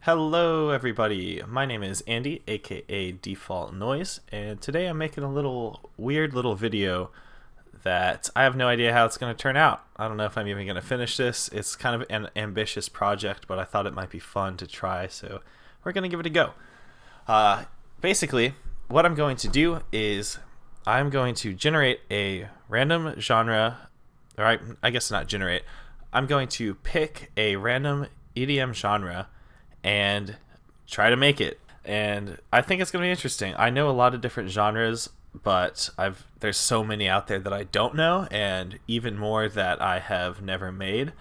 Hello everybody, my name is Andy, aka Default Noise, and today I'm making a weird little video that I have no idea how it's going to turn out. I don't know if I'm even going to finish this. It's kind of an ambitious project, but I thought it might be fun to try, so we're going to give it a go. Basically, what I'm going to do is I'm going to generate a random genre, or I guess not generate, I'm going to pick a random EDM genre and try to make it. And I think it's going to be interesting. I know a lot of different genres, but there's so many out there that I don't know, and even more that I have never made.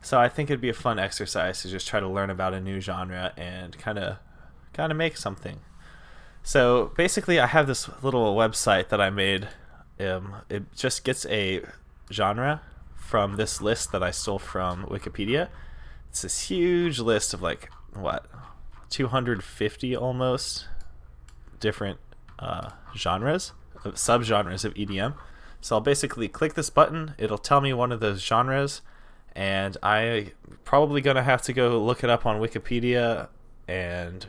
So I think it'd be a fun exercise to just try to learn about a new genre and kind of make something. So basically, I have this little website that I made. It just gets a genre from this list that I stole from Wikipedia. It's this huge list of 250 almost different genres, subgenres of EDM. So I'll basically click this button, it'll tell me one of those genres, and I probably gonna have to go look it up on Wikipedia and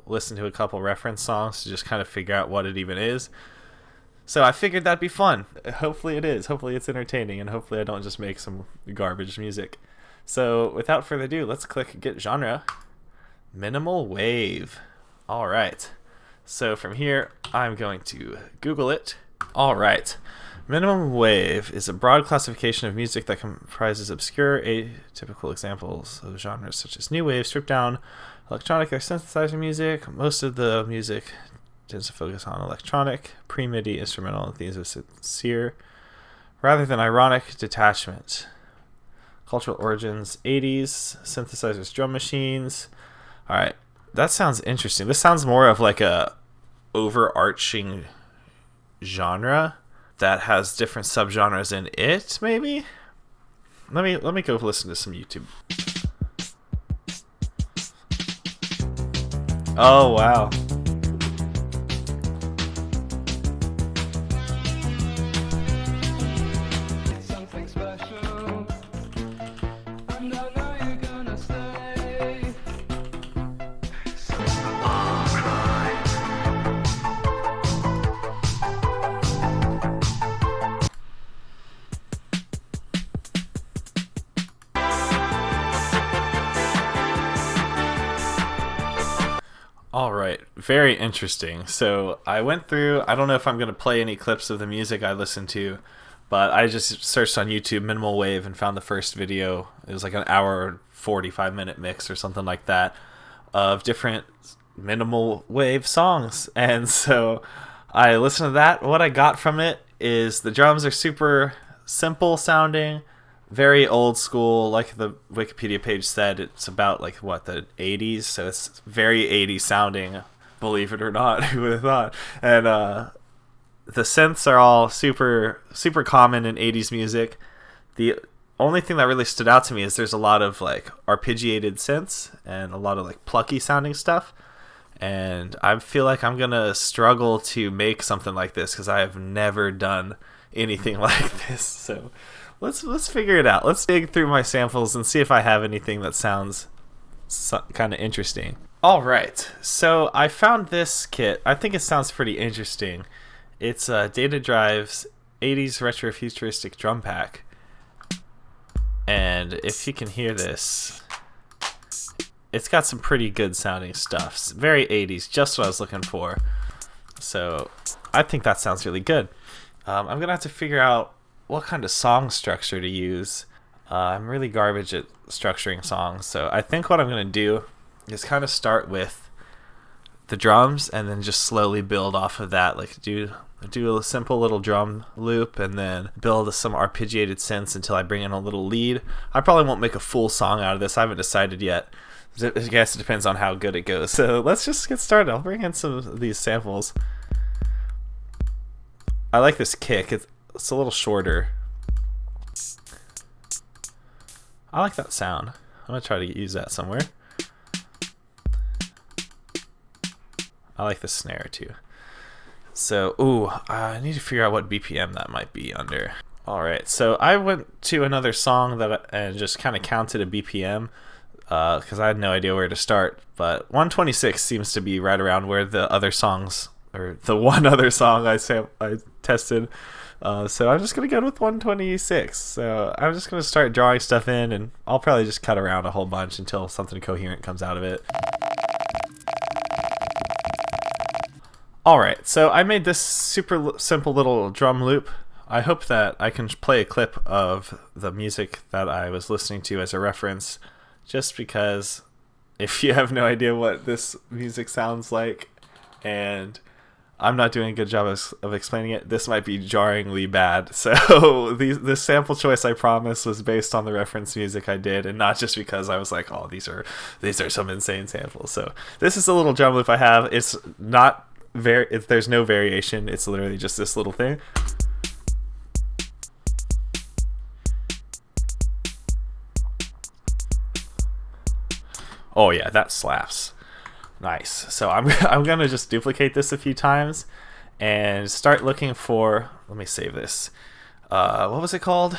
listen to a couple reference songs to just kind of figure out what it even is. So I figured that'd be fun. Hopefully it is. Hopefully it's entertaining, and hopefully I don't just make some garbage music. So without further ado, let's click Get Genre. Minimal Wave. Alright. So from here, I'm going to Google it. Alright. Minimum wave is a broad classification of music that comprises obscure, atypical examples of genres such as new wave, stripped down, electronic or synthesizer music. Most of the music tends to focus on electronic, pre-MIDI, instrumental, and themes of sincere, rather than ironic detachment. Cultural origins, 80s, synthesizers, drum machines. Alright, that sounds interesting. This sounds more of like a overarching genre that has different subgenres in it, maybe? Let me go listen to some YouTube. Oh wow. Alright, very interesting. So I went through, I don't know if I'm going to play any clips of the music I listened to, but I just searched on YouTube minimal wave and found the first video. It was like an hour 45-minute mix or something like that of different minimal wave songs. And so I listened to that. What I got from it is the drums are super simple sounding, very old school. Like the Wikipedia page said, it's about the 80s, so it's very 80s sounding, believe it or not. Who would have thought? And the synths are all super common in 80s music. The only thing that really stood out to me is there's a lot of arpeggiated synths and a lot of plucky sounding stuff, and I feel like I'm gonna struggle to make something like this because I have never done anything like this. So let's figure it out. Let's dig through my samples and see if I have anything that sounds kind of interesting. Alright, so I found this kit. I think it sounds pretty interesting. It's Data Drive's 80s Retro Futuristic Drum Pack. And if you can hear this, it's got some pretty good sounding stuff. It's very 80s, just what I was looking for. So I think that sounds really good. I'm going to have to figure out what kind of song structure to use. I'm really garbage at structuring songs, so I think what I'm going to do is kind of start with the drums and then just slowly build off of that. Do a simple little drum loop and then build some arpeggiated synths until I bring in a little lead. I probably won't make a full song out of this. I haven't decided yet. I guess it depends on how good it goes. So let's just get started. I'll bring in some of these samples. I like this kick. It's a little shorter. I like that sound. I'm going to try to use that somewhere. I like the snare too. So, I need to figure out what BPM that might be under. Alright, so I went to another song and just kind of counted a BPM. because I had no idea where to start. But 126 seems to be right around where the other songs, or the one other song I tested. So I'm just going to go with 126. So I'm just going to start drawing stuff in, and I'll probably just cut around a whole bunch until something coherent comes out of it. Alright, so I made this super simple little drum loop. I hope that I can play a clip of the music that I was listening to as a reference, just because if you have no idea what this music sounds like, and I'm not doing a good job of explaining it, this might be jarringly bad. So this sample choice, I promise, was based on the reference music I did, and not just because I was like, oh, these are some insane samples. So this is a little drum loop I have. It's not there's no variation. It's literally just this little thing. Oh yeah, that slaps. Nice. So I'm gonna just duplicate this a few times and start looking for. Let me save this. What was it called?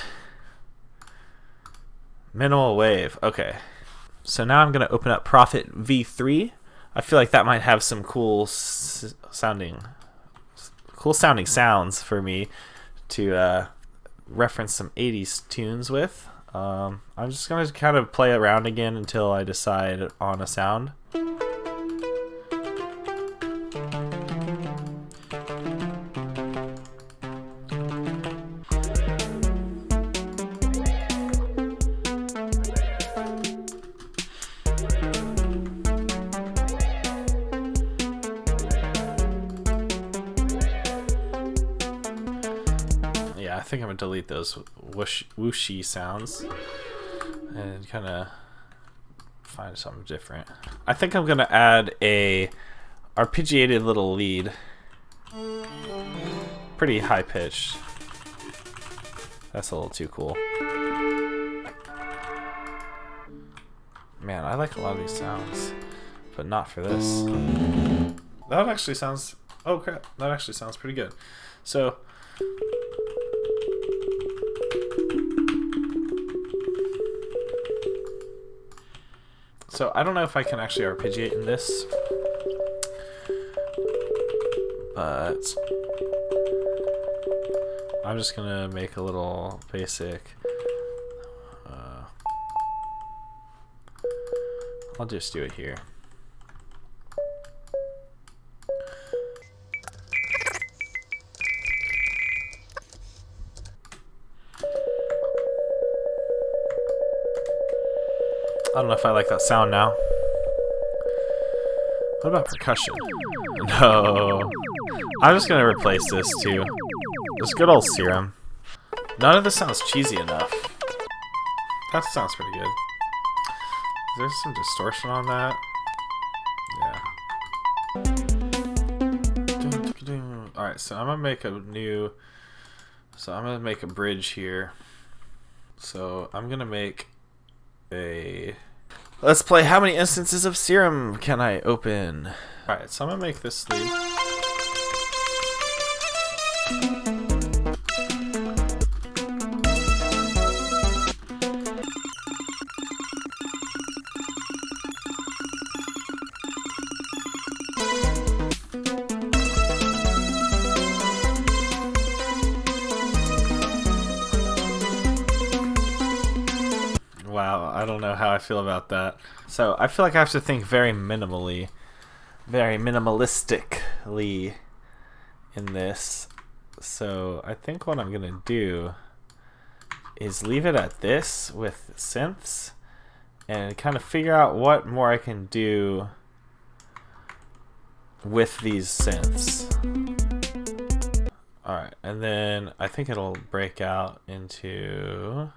Minimal wave. Okay. So now I'm gonna open up Prophet V3. I feel like that might have some cool sounding sounds for me to reference some 80s tunes with. I'm just gonna kind of play around again until I decide on a sound. I think I'm gonna delete those whooshy sounds and kind of find something different. I think I'm gonna add a arpeggiated little lead, pretty high pitched. That's a little too cool. Man, I like a lot of these sounds, but not for this. That actually sounds. Oh crap! That actually sounds pretty good. So. So I don't know if I can actually arpeggiate in this, but I'm just gonna make a little basic. I'll just do it here. I don't know if I like that sound now. What about percussion? No. I'm just gonna replace this too. Just good old Serum. None of this sounds cheesy enough. That sounds pretty good. Is there some distortion on that? Yeah. Alright, so I'm gonna make a bridge here. So I'm gonna make let's play How Many Instances of Serum Can I Open? Alright, so I'm gonna make this lead. Wow, I don't know how I feel about that. So I feel like I have to think very minimalistically in this. So I think what I'm gonna do is leave it at this with synths and kind of figure out what more I can do with these synths. Alright, and then I think it'll break out into...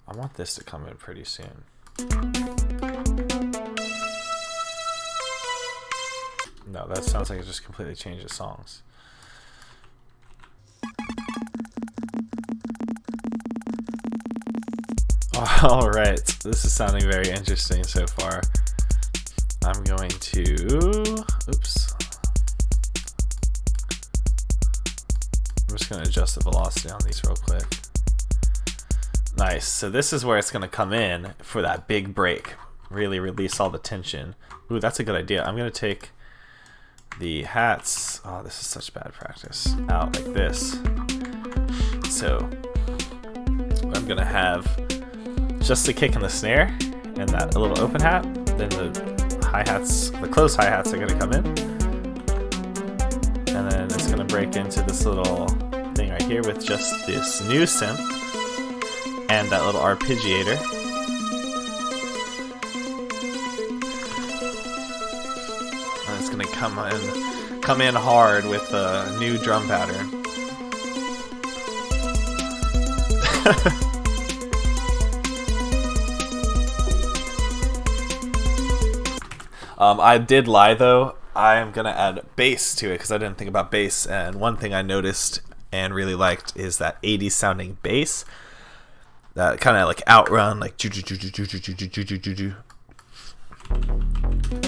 I want this to come in pretty soon. No, that sounds like it just completely changes songs. Alright, this is sounding very interesting so far. I'm going to... Oops. I'm just going to adjust the velocity on these real quick. Nice. So this is where it's going to come in for that big break. Really release all the tension. Ooh, that's a good idea. I'm going to take the hats. Oh, this is such bad practice. Out like this. So I'm going to have just the kick and the snare and that little open hat. Then the hi-hats, the closed hi-hats are going to come in. And then it's going to break into this little thing right here with just this new synth and that little arpeggiator. And it's going to come in hard with the new drum pattern. I did lie though. I am going to add bass to it because I didn't think about bass, and one thing I noticed and really liked is that 80s sounding bass. That kind of like outrun, like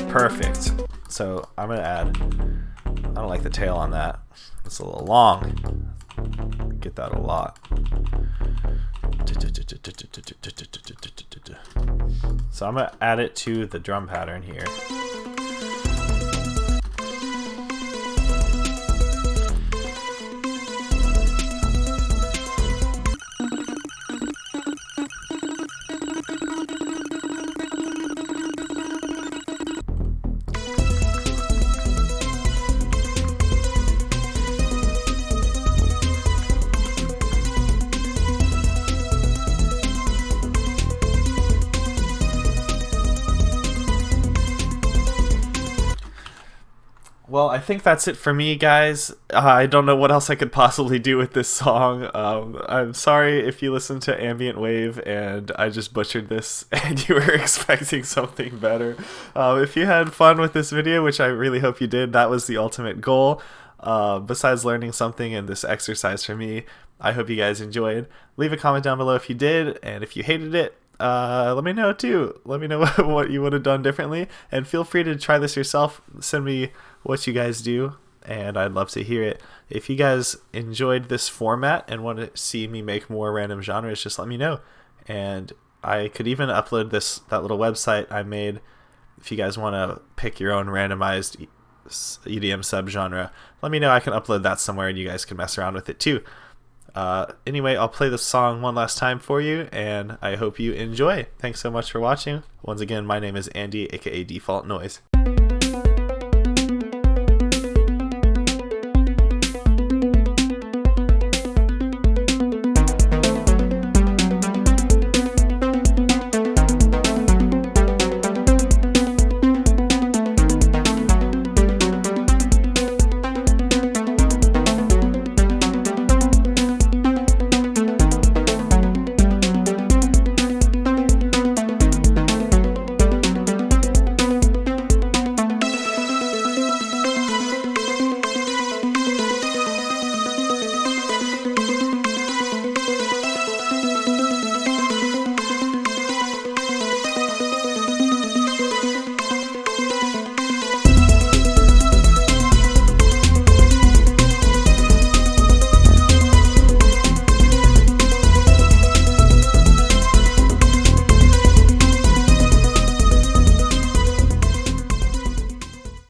perfect. So I'm going to add, I don't like the tail on that. It's a little long. Get that a lot. So I'm going to add it to the drum pattern here. Well, I think that's it for me, guys. I don't know what else I could possibly do with this song. I'm sorry if you listened to Ambient Wave and I just butchered this and you were expecting something better. If you had fun with this video, which I really hope you did, that was the ultimate goal. Besides learning something in this exercise for me, I hope you guys enjoyed. Leave a comment down below if you did, and if you hated it, let me know too. Let me know what you would have done differently, and feel free to try this yourself. Send me what you guys do, and I'd love to hear it. If you guys enjoyed this format and want to see me make more random genres, just let me know, and I could even upload that little website I made if you guys want to pick your own randomized EDM subgenre. Let me know. I can upload that somewhere and you guys can mess around with it too. Anyway, I'll play this song one last time for you, and I hope you enjoy. Thanks so much for watching. Once again, my name is Andy, aka Default Noise.